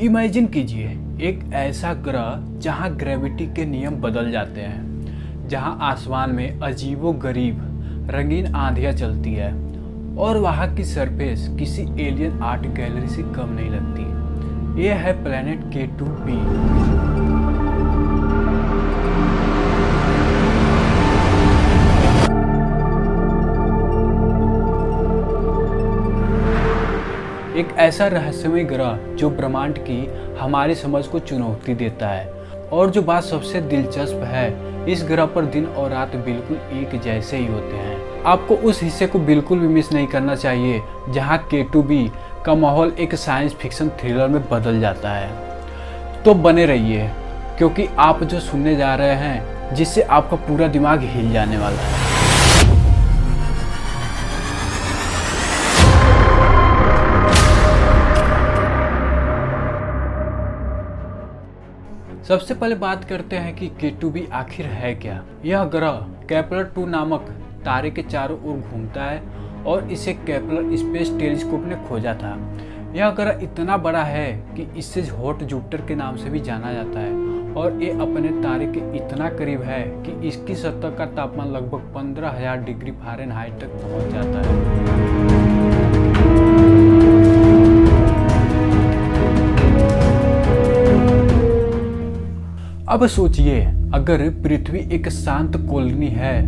Imagine कीजिए एक ऐसा ग्रह जहां ग्रेविटी के नियम बदल जाते हैं, जहां आसमान में अजीबोगरीब रंगीन आंधियां चलती है और वहां की सरफेस किसी एलियन आर्ट गैलरी से कम नहीं लगती। ये है प्लेनेट K2b। एक ऐसा रहस्यमय ग्रह जो ब्रह्मांड की हमारी समझ को चुनौती देता है। और जो बात सबसे दिलचस्प है, इस ग्रह पर दिन और रात बिल्कुल एक जैसे ही होते हैं। आपको उस हिस्से को बिल्कुल भी मिस नहीं करना चाहिए जहां K2b का माहौल एक साइंस फिक्शन थ्रिलर में बदल जाता है। तो बने रहिए, क्योंकि आप जो सुनने जा रहे हैं जिससे आपका पूरा दिमाग हिल जाने वाला है। सबसे पहले बात करते हैं कि K2b आखिर है क्या। यह ग्रह केपलर 2 नामक तारे के चारों ओर घूमता है और इसे केपलर स्पेस टेलीस्कोप ने खोजा था। यह ग्रह इतना बड़ा है कि इसे हॉट जुपिटर के नाम से भी जाना जाता है और ये अपने तारे के इतना करीब है कि इसकी सतह का तापमान लगभग 15,000 डिग्री फ़ारेनहाइट तक पहुंच जाता है। अब सोचिए, अगर पृथ्वी एक शांत कॉलोनी है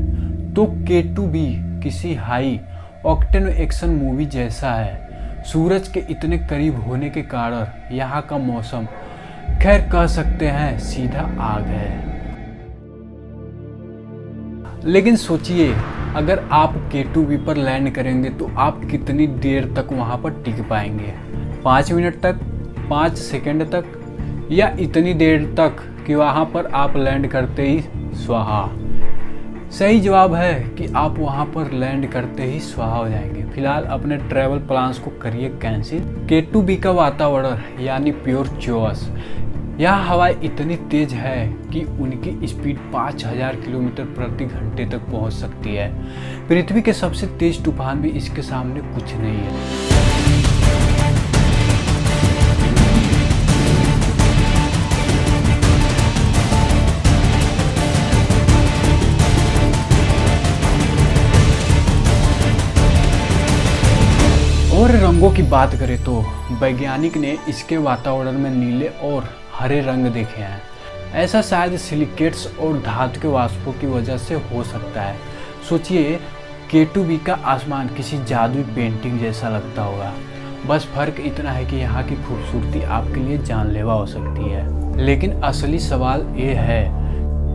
तो K2b किसी हाई ऑक्टेन एक्शन मूवी जैसा है। सूरज के इतने करीब होने के कारण यहाँ का मौसम खैर कह सकते हैं सीधा आग है। लेकिन सोचिए, अगर आप K2b पर लैंड करेंगे तो आप कितनी देर तक वहाँ पर टिक पाएंगे? 5 मिनट तक, 5 सेकंड तक, या इतनी देर तक कि वहाँ पर आप लैंड करते ही स्वाहा? सही जवाब है कि आप वहाँ पर लैंड करते ही स्वाहा हो जाएंगे। फिलहाल अपने ट्रैवल प्लान्स को करिए कैंसिल। K2b का वातावरण यानी प्योर चौस, यहाँ हवाएं इतनी तेज है कि उनकी स्पीड 5,000 किलोमीटर प्रति घंटे तक पहुँच सकती है। पृथ्वी के सबसे तेज तूफान भी इसके सामने कुछ नहीं है। और रंगों की बात करें तो वैज्ञानिक ने इसके वातावरण में नीले और हरे रंग देखे हैं। ऐसा शायद सिलिकेट्स और धातु के वाष्पों की वजह से हो सकता है। सोचिए, K2b का आसमान किसी जादुई पेंटिंग जैसा लगता होगा। बस फर्क इतना है कि यहाँ की खूबसूरती आपके लिए जानलेवा हो सकती है। लेकिन असली सवाल ये है,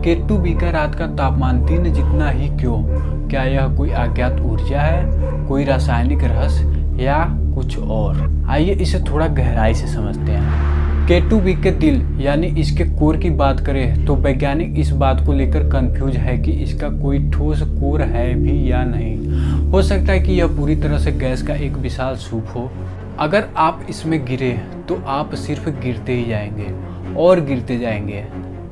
K2b का रात का तापमान दिन जितना ही क्यों? क्या यह कोई अज्ञात ऊर्जा है, कोई रासायनिक रहस्य, या कुछ और? आइए इसे थोड़ा गहराई से समझते हैं। K2b के दिल यानी इसके कोर की बात करें तो वैज्ञानिक इस बात को लेकर कंफ्यूज है कि इसका कोई ठोस कोर है भी या नहीं। हो सकता है कि यह पूरी तरह से गैस का एक विशाल सूप हो। अगर आप इसमें गिरे तो आप सिर्फ गिरते ही जाएंगे और गिरते जाएंगे।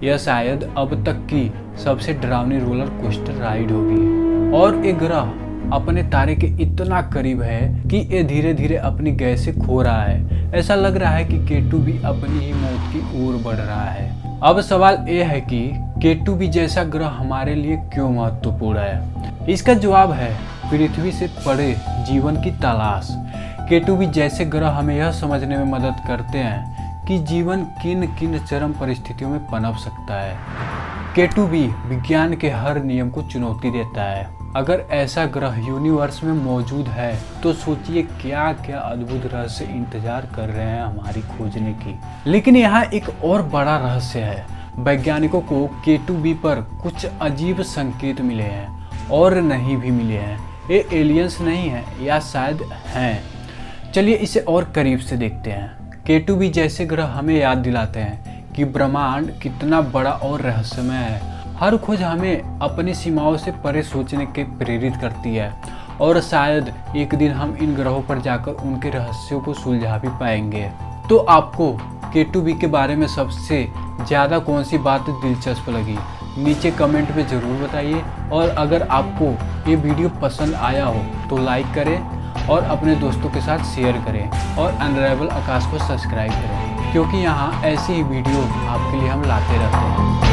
यह शायद अब तक की सबसे डरावनी रोलर कोस्टर राइड होगी। और एक ग्रह अपने तारे के इतना करीब है कि ये धीरे धीरे अपनी गैस से खो रहा है। ऐसा लग रहा है कि K2b अपनी ही मौत की ओर बढ़ रहा है। अब सवाल ये है कि K2b जैसा ग्रह हमारे लिए क्यों महत्वपूर्ण है? इसका जवाब है पृथ्वी से परे जीवन की तलाश। K2b जैसे ग्रह हमें यह समझने में मदद करते हैं कि जीवन किन किन चरम परिस्थितियों में पनप सकता है। K2b विज्ञान के हर नियम को चुनौती देता है। अगर ऐसा ग्रह यूनिवर्स में मौजूद है तो सोचिए क्या क्या अद्भुत रहस्य इंतजार कर रहे हैं हमारी खोजने की। लेकिन यहाँ एक और बड़ा रहस्य है। वैज्ञानिकों को K2b पर कुछ अजीब संकेत मिले हैं और नहीं भी मिले हैं। ये एलियंस नहीं है, या शायद हैं। चलिए इसे और करीब से देखते हैं। K2b जैसे ग्रह हमें याद दिलाते हैं कि ब्रह्मांड कितना बड़ा और रहस्यमय है। हर खोज हमें अपनी सीमाओं से परे सोचने के प्रेरित करती है और शायद एक दिन हम इन ग्रहों पर जाकर उनके रहस्यों को सुलझा भी पाएंगे। तो आपको K2b के बारे में सबसे ज़्यादा कौन सी बात दिलचस्प लगी? नीचे कमेंट में ज़रूर बताइए। और अगर आपको ये वीडियो पसंद आया हो तो लाइक करें और अपने दोस्तों के साथ शेयर करें और अनरेबल आकाश को सब्सक्राइब करें, क्योंकि यहाँ ऐसी ही वीडियो आपके लिए हम लाते रहते हैं।